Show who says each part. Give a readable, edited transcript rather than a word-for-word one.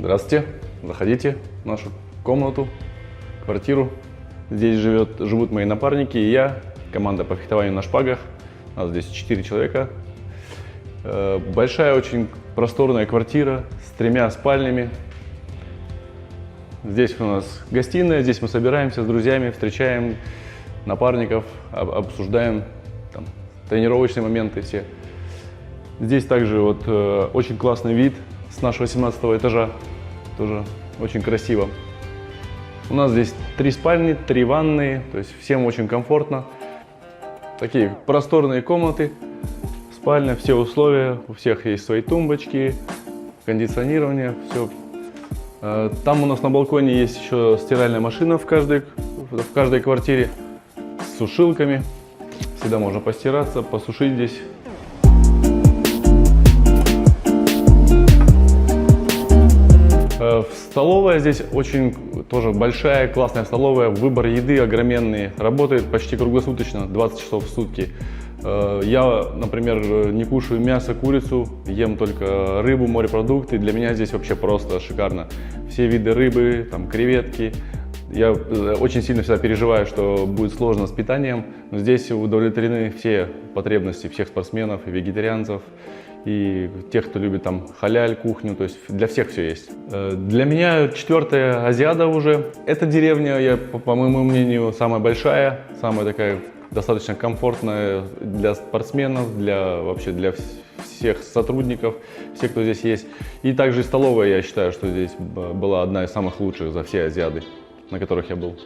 Speaker 1: Здравствуйте, заходите в нашу комнату, квартиру. Здесь живут мои напарники и я, команда по фехтованию на шпагах. У нас здесь 4 человека. Большая, очень просторная квартира с 3 спальнями. Здесь у нас гостиная, здесь мы собираемся с друзьями, встречаем напарников, обсуждаем там тренировочные моменты все. Здесь также очень классный вид с нашего 17-го этажа, тоже очень красиво. У нас здесь 3 спальни, 3 ванные, то есть всем очень комфортно. Такие просторные комнаты, спальня, все условия, у всех есть свои тумбочки, кондиционирование, все. Там у нас на балконе есть еще стиральная машина в каждой квартире с сушилками. Всегда можно постираться, посушить здесь. Столовая здесь очень тоже большая, классная столовая, выбор еды огроменный, работает почти круглосуточно, 20 часов в сутки. Я, например, не кушаю мясо, курицу, ем только рыбу, морепродукты. Для меня здесь вообще просто шикарно. Все виды рыбы, там, креветки. Я очень сильно всегда переживаю, что будет сложно с питанием, но здесь удовлетворены все потребности всех спортсменов и вегетарианцев, и тех, кто любит там халяль кухню, то есть для всех все есть. Для меня 4-я Азиада уже. Эта деревня, по моему мнению, самая большая, самая такая достаточно комфортная для спортсменов, вообще для всех сотрудников, всех, кто здесь есть. И также столовая, я считаю, что здесь была одна из самых лучших за все Азиады, на которых я был.